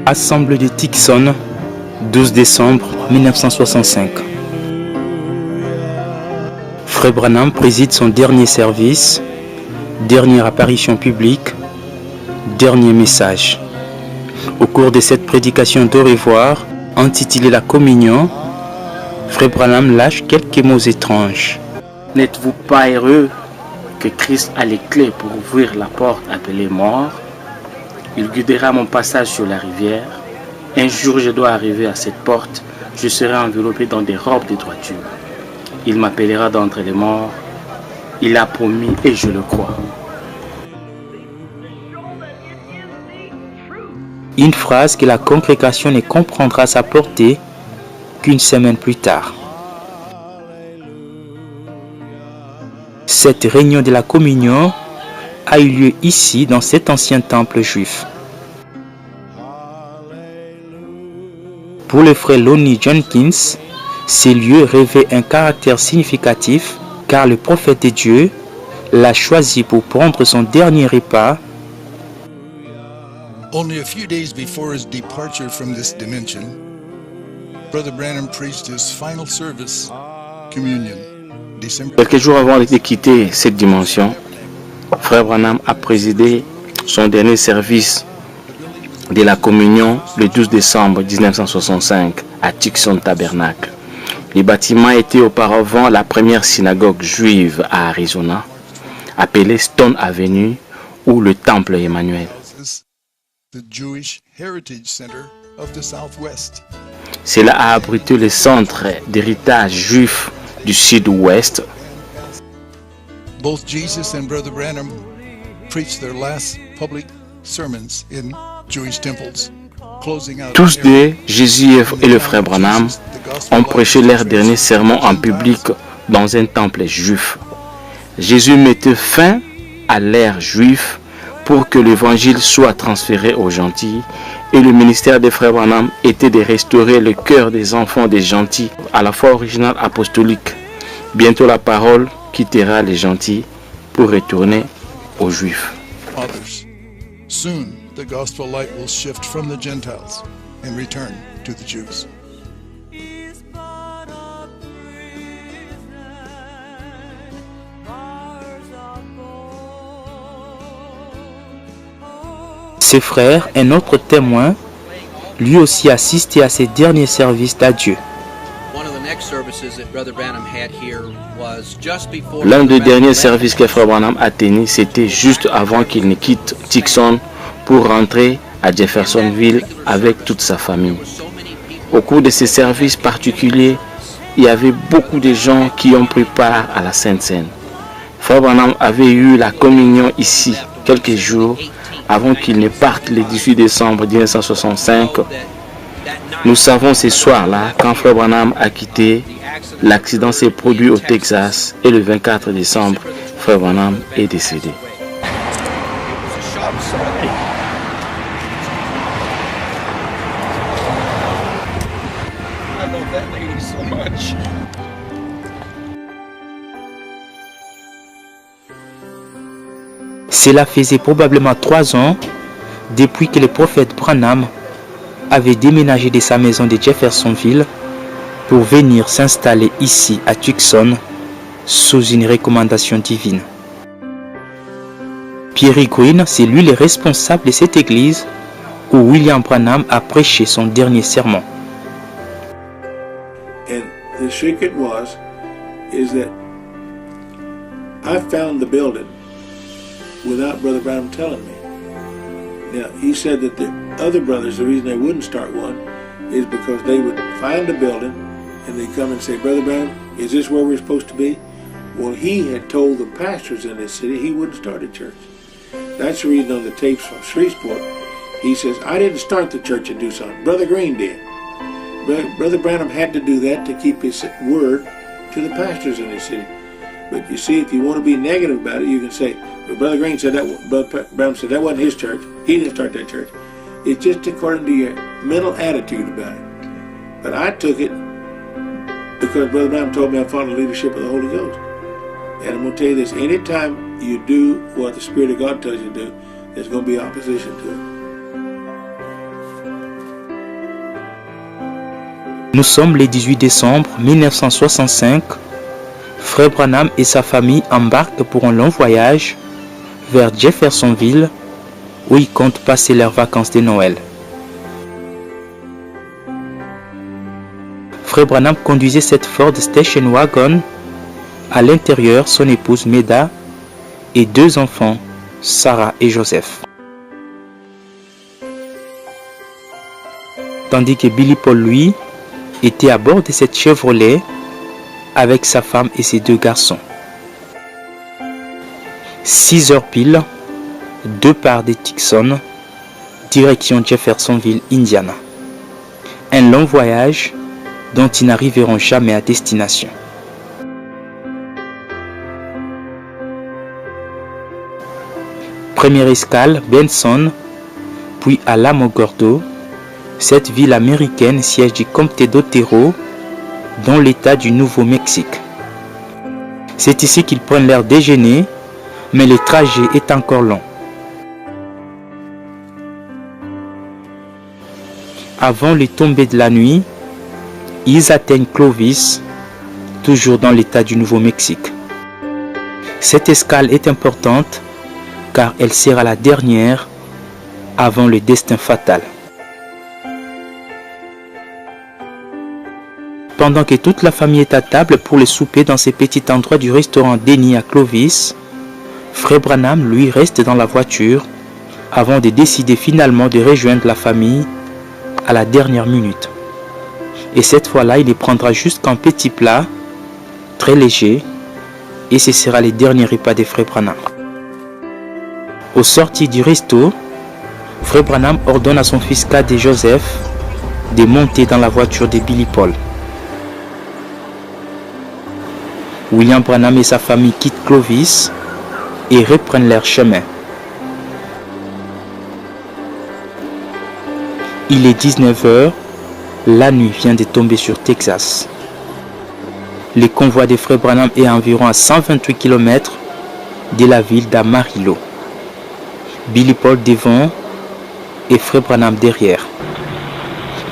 Assemblée de Tucson, 12 décembre 1965. Frère Branham préside son dernier service, dernière apparition publique, dernier message. Au cours de cette prédication d'au revoir, intitulée La Communion, Frère Branham lâche quelques mots étranges. N'êtes-vous pas heureux que Christ a les clés pour ouvrir la porte appelée mort? Il guidera mon passage sur la rivière. Un jour, je dois arriver à cette porte. Je serai enveloppé dans des robes de droiture. Il m'appellera d'entre les morts. Il a promis et je le crois. Une phrase que la congrégation ne comprendra sa portée qu'une semaine plus tard. Cette réunion de la communion a eu lieu ici, dans cet ancien temple juif. Pour le frère Lonnie Jenkins, ces lieux revêtent un caractère significatif car le prophète de Dieu l'a choisi pour prendre son dernier repas. Only a few days before his departure from this dimension, Brother Branham preached his final service, Communion. Quelques jours avant de quitter cette dimension, Frère Branham a présidé son dernier service de la communion le 12 décembre 1965 à Tucson Tabernacle. Le bâtiment était auparavant la première synagogue juive à Arizona, appelée Stone Avenue ou le Temple Emmanuel. Cela a abrité le centre d'héritage juif du sud-ouest. Both Jesus and Brother Branham preached their last public sermons in Jewish temples. Tous deux, Jésus et le frère Branham, ont prêché leur dernier sermon en public dans un temple juif. Jésus mettait fin à l'ère juive pour que l'évangile soit transféré aux gentils, et le ministère des frères Branham était de restaurer le cœur des enfants des gentils à la foi originale apostolique. Bientôt la parole quittera les gentils pour retourner aux juifs. Soon the gospel light will shift from the Gentiles and return to the Jews. Ce frère, un autre témoin, lui aussi assisté à ses derniers services d'adieu. L'un des derniers services que Frère Branham a tenu, c'était juste avant qu'il ne quitte Tucson pour rentrer à Jeffersonville avec toute sa famille. Au cours de ces services particuliers, il y avait beaucoup de gens qui ont pris part à la Sainte Seine. Frère Branham avait eu la communion ici quelques jours avant qu'il ne parte le 18 décembre 1965. Nous savons ce soir-là, quand Frère Branham a quitté, l'accident s'est produit au Texas et le 24 décembre, Frère Branham est décédé. Cela faisait probablement 3 ans depuis que le prophète Branham avait déménagé de sa maison de Jeffersonville pour venir s'installer ici à Tucson sous une recommandation divine. Pierre Green, c'est lui le responsable de cette église où William Branham a prêché son dernier sermon. And the secret is that I found the building without Brother Branham telling me. Now, he said that the other brothers, the reason they wouldn't start one is because they would find a building and they'd come and say, Brother Branham, is this where we're supposed to be? Well, he had told the pastors in this city he wouldn't start a church. That's the reason on the tapes from Shreveport, he says, I didn't start the church and do something. Brother Green did. Brother Branham had to do that to keep his word to the pastors in this city. But you see, if you want to be negative about it, you can say, well, Brother Green said that, Brother Branham said that wasn't his church. He didn't start that church. It's just according to your mental attitude about it. But I took it because Brother Branham told me I followed the leadership of the Holy Ghost. And I'm going to tell you this, anytime you do what the Spirit of God tells you to do, there's going to be opposition to it. Nous sommes le 18 décembre 1965. Frère Branham et sa famille embarquent pour un long voyage vers Jeffersonville où ils comptent passer leurs vacances de Noël. Frère Branham conduisait cette Ford Station Wagon. À l'intérieur, son épouse Meda et 2 enfants, Sarah et Joseph. Tandis que Billy Paul, lui, était à bord de cette Chevrolet avec sa femme et ses 2 garçons. 6 heures pile, 2 parts de Tucson, direction Jeffersonville, Indiana. Un long voyage dont ils n'arriveront jamais à destination. Première escale, Benson, puis Alamogordo, cette ville américaine siège du comté d'Otero, dans l'état du Nouveau-Mexique. C'est ici qu'ils prennent leur déjeuner, mais le trajet est encore long. Avant le tomber de la nuit, ils atteignent Clovis, toujours dans l'état du Nouveau-Mexique. Cette escale est importante car elle sera la dernière avant le destin fatal. Pendant que toute la famille est à table pour le souper dans ce petit endroit du restaurant Denny à Clovis, Frère Branham, lui, reste dans la voiture avant de décider finalement de rejoindre la famille à la dernière minute. Et cette fois-là, il les prendra jusqu'un petit plat, très léger, et ce sera le dernier repas de Frère Branham. Au sortir du resto, Frère Branham ordonne à son fils cadet Joseph de monter dans la voiture de Billy Paul. William Branham et sa famille quittent Clovis et reprennent leur chemin. Il est 19 h, la nuit vient de tomber sur Texas. Le convoi des Frères Branham est environ à 128 km de la ville d'Amarillo. Billy Paul devant et Frère Branham derrière.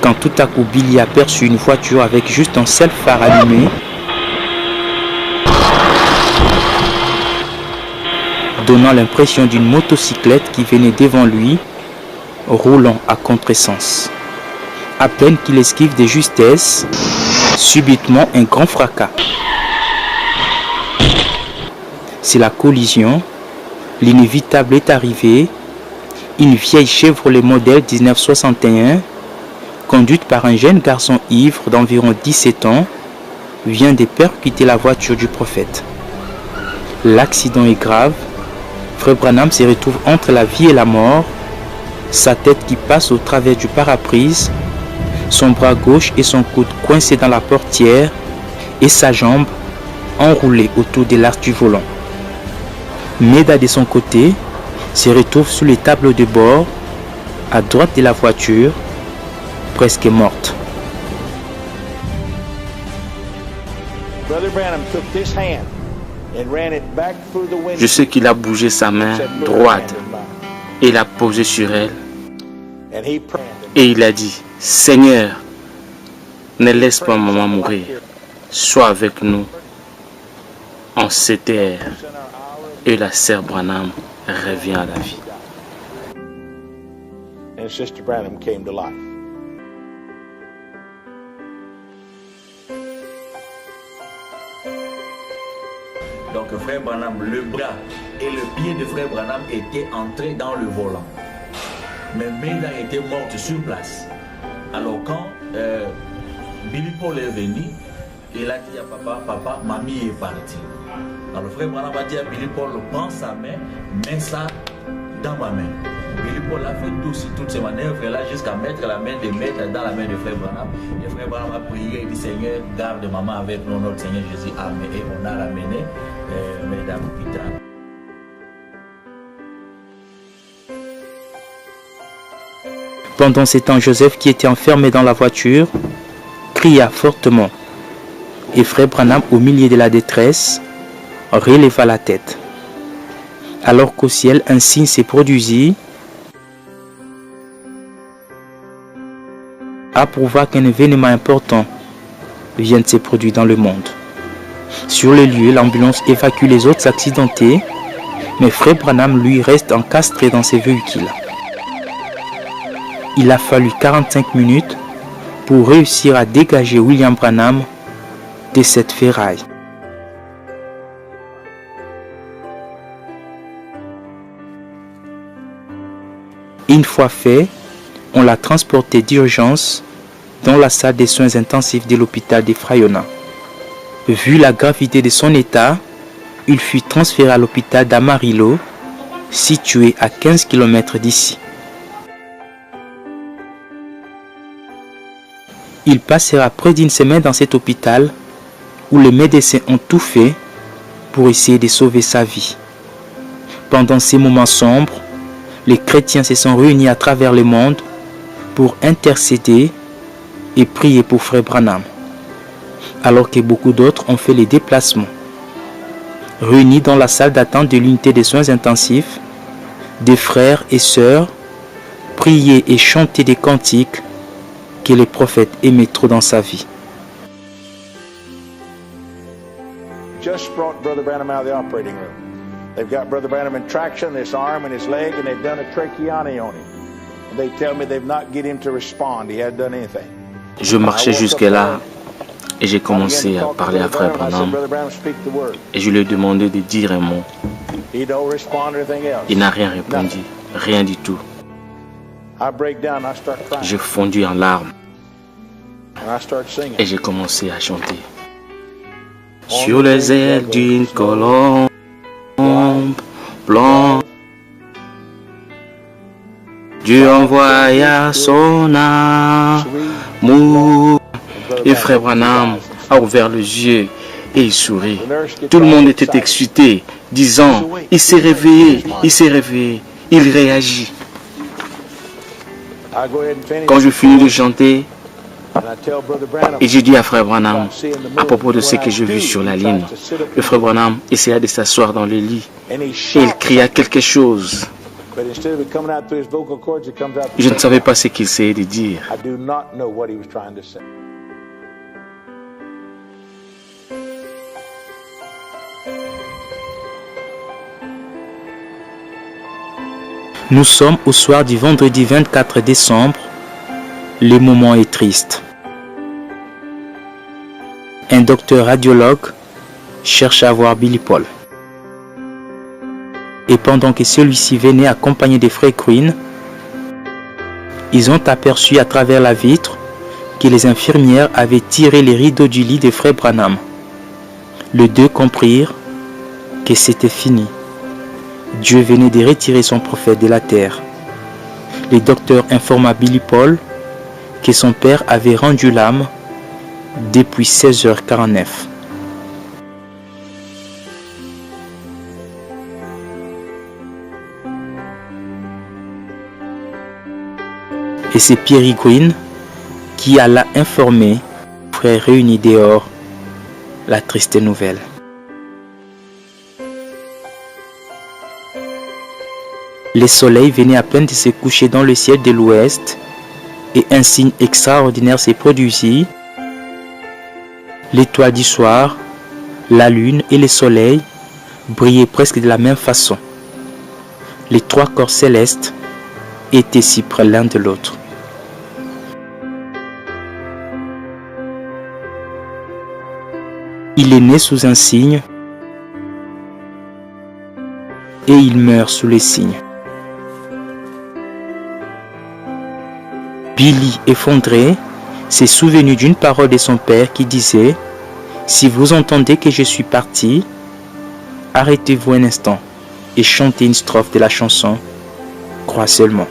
Quand tout à coup Billy aperçut une voiture avec juste un seul phare allumé, donnant l'impression d'une motocyclette qui venait devant lui, roulant à contresens. À peine qu'il esquive de justesse, subitement un grand fracas. C'est la collision. L'inévitable est arrivé. Une vieille Chevrolet modèle 1961, conduite par un jeune garçon ivre d'environ 17 ans, vient de percuter la voiture du prophète. L'accident est grave. Frère Branham se retrouve entre la vie et la mort, sa tête qui passe au travers du pare-brise, son bras gauche et son coude coincés dans la portière et sa jambe enroulée autour de l'arche du volant. Meda de son côté se retrouve sous les tableaux de bord, à droite de la voiture, presque morte. Je sais qu'il a bougé sa main droite et l'a posée sur elle. Et il a dit, Seigneur, ne laisse pas maman mourir. Sois avec nous en cette ère. Et la sœur Branham revient à la vie. And Sister Branham came to life. Donc Frère Branham, le bras et le pied de Frère Branham étaient entrés dans le volant. Mais Meda était morte sur place. Alors quand Billy Paul est venu, il a dit à papa, papa, mamie est partie. Alors Frère Branham a dit à Billy Paul, prends sa main, mets ça dans ma main. Billy Paul a fait toutes ces manœuvres-là jusqu'à mettre la main de maître dans la main de Frère Branham. Et Frère Branham a prié et dit, Seigneur, garde maman avec nous, notre Seigneur Jésus. Amen. Et on a ramené mesdames plus tard. Pendant ces temps, Joseph, qui était enfermé dans la voiture, cria fortement. Et Frère Branham, au milieu de la détresse, releva la tête. Alors qu'au ciel, un signe s'est produisit. approuva qu'un événement important vient de se produire dans le monde. Sur le lieu, l'ambulance évacue les autres accidentés, mais Frère Branham, lui, reste encastré dans ses véhicules. Il a fallu 45 minutes pour réussir à dégager William Branham de cette ferraille. Une fois fait, on l'a transporté d'urgence dans la salle des soins intensifs de l'hôpital de Frayona. Vu la gravité de son état, il fut transféré à l'hôpital d'Amarillo, situé à 15 km d'ici. Il passera près d'une semaine dans cet hôpital où les médecins ont tout fait pour essayer de sauver sa vie. Pendant ces moments sombres, les chrétiens se sont réunis à travers le monde pour intercéder et prier pour Frère Branham, alors que beaucoup d'autres ont fait les déplacements. Réunis dans la salle d'attente de l'unité des soins intensifs, des frères et sœurs priaient et chantaient des cantiques que le prophète aimait trop dans sa vie. Just brought Brother Branham out of the operating room. They've got Brother Branham in traction, this arm and his leg, and they've done a tracheotomy on him. And they tell me they've not get him to respond. He hadn't done anything. Je marchais jusque-là et j'ai commencé à parler à Frère Branham et je lui ai demandé de dire un mot. Il n'a rien répondu, rien du tout. J'ai fondu en larmes et j'ai commencé à chanter. Sur les ailes d'une colombe blanche, Dieu envoya son amour. Et Frère Branham a ouvert les yeux et il sourit. Tout le monde était excité, disant, il s'est réveillé, il réagit. Quand je finis de chanter, et j'ai dit à Frère Branham, à propos de ce que j'ai vu sur la ligne, le Frère Branham essaya de s'asseoir dans le lit et il cria quelque chose. Je ne savais pas ce qu'il essayait de dire. Nous sommes au soir du vendredi 24 décembre. Le moment est triste. Un docteur radiologue cherche à voir Billy Paul. Et pendant que celui-ci venait accompagné des frères Quinn, ils ont aperçu à travers la vitre que les infirmières avaient tiré les rideaux du lit des frères Branham. Les deux comprirent que c'était fini. Dieu venait de retirer son prophète de la terre. Le docteur informa Billy Paul que son père avait rendu l'âme depuis 16h49. Et c'est Pierre Green qui alla informer les frères réunis dehors la triste nouvelle. Le soleil venait à peine de se coucher dans le ciel de l'ouest et un signe extraordinaire s'est produit. L'étoile du soir, la lune et le soleil brillaient presque de la même façon. Les trois corps célestes étaient si près l'un de l'autre. Il est né sous un signe et il meurt sous les signes. Billy, effondré, s'est souvenu d'une parole de son père qui disait « Si vous entendez que je suis parti, arrêtez-vous un instant et chantez une strophe de la chanson « Crois seulement ».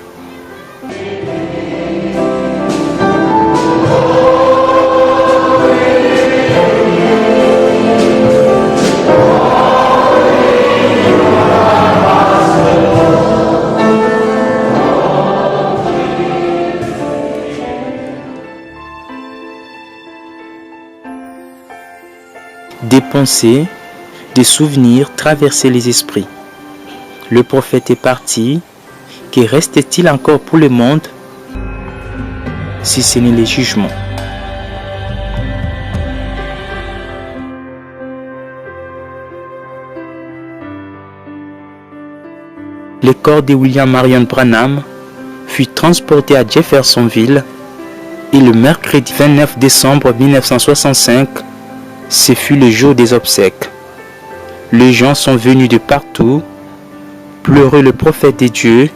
Des pensées, des souvenirs traversaient les esprits. Le prophète est parti. Que reste-t-il encore pour le monde? si ce n'est les jugements. Le corps de William Marion Branham fut transporté à Jeffersonville et le mercredi 29 décembre 1965, ce fut le jour des obsèques. Les gens sont venus de partout pleurer le prophète de Dieu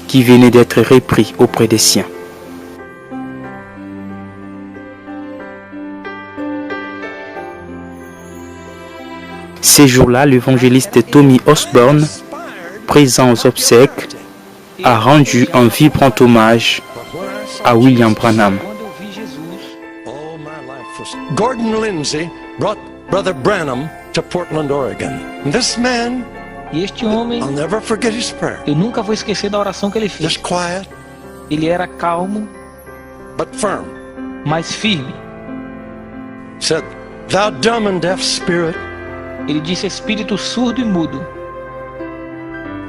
qui venait d'être repris auprès des siens. Ces jours-là, l'évangéliste Tommy Osborne, présent aux obsèques, a rendu un vibrant hommage à William Branham. Gordon Lindsay brought Brother Branham to Portland, Oregon. This man, E este homem, I'll never forget his prayer. eu nunca vou esquecer da oração que ele fez. Just quiet, Ele era calmo, but firm. mas firme. Said, "Thou dumb and deaf spirit, Ele disse: espírito surdo e mudo,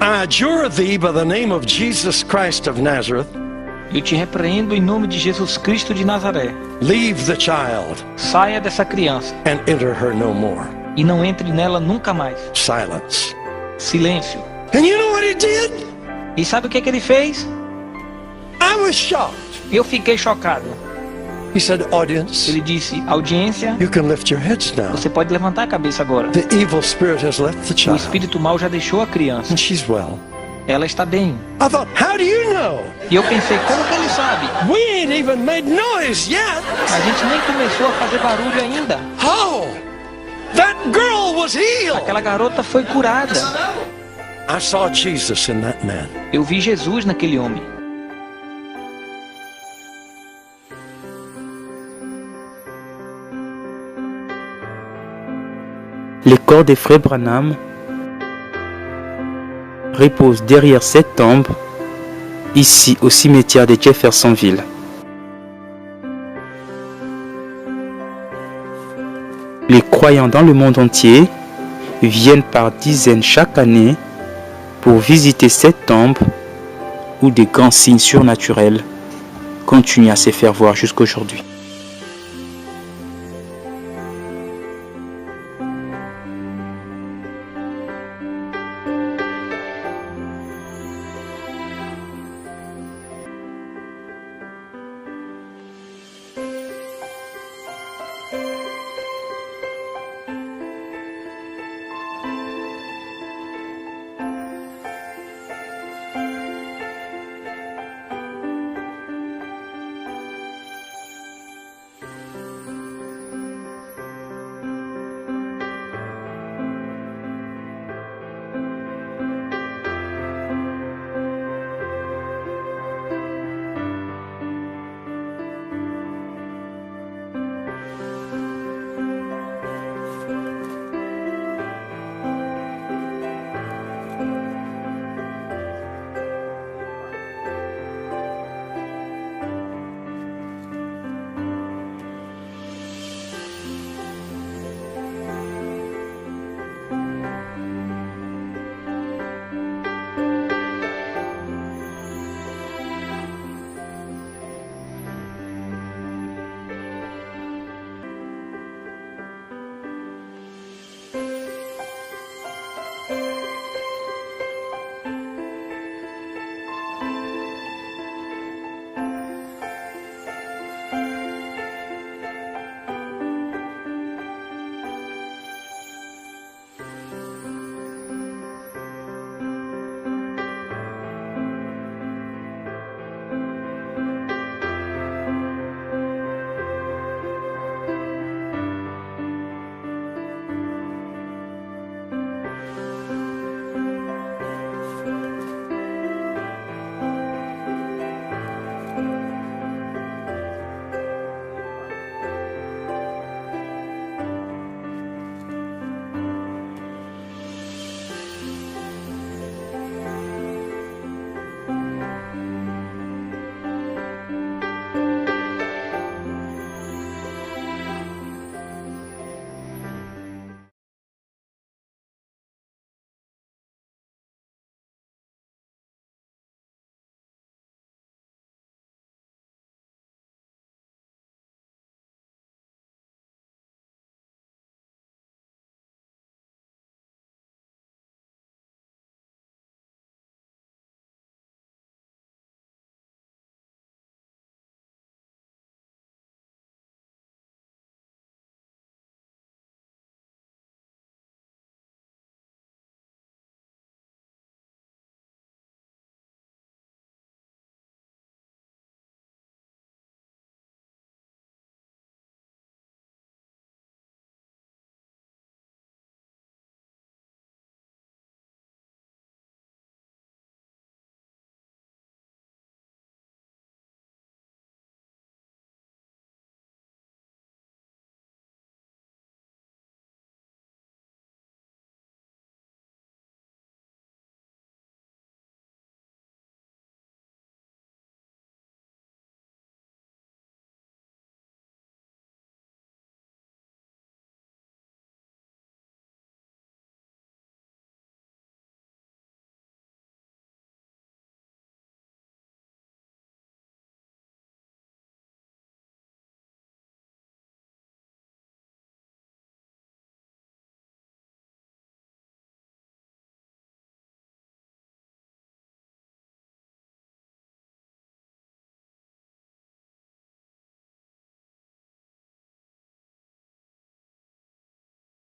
I adjure thee by the name of Jesus Christ of Nazareth, eu te repreendo em nome de Jesus Cristo de Nazaré. leave the child Saia dessa criança and enter her no more." e não entre nela nunca mais. Silence. Silêncio. And you know what he did? E sabe o que ele fez? I was shocked. Eu fiquei chocado. He said, "Audience, Ele disse: audiência, you can lift your heads now. você pode levantar a cabeça agora. The evil spirit has left the O child, espírito mau já deixou a criança. and she's well." Ela está bem. I thought, how do you know? E eu pensei: como que ele sabe? We ain't even made noise yet. A gente nem começou a fazer barulho ainda. Oh, that girl was healed. Aquela garota foi curada. I saw Jesus in that man. Eu vi Jesus naquele homem. Le corps des frères Branham repose derrière cette tombe, ici au cimetière de Jeffersonville. Les croyants dans le monde entier viennent par dizaines chaque année pour visiter cette tombe où des grands signes surnaturels continuent à se faire voir jusqu'aujourd'hui.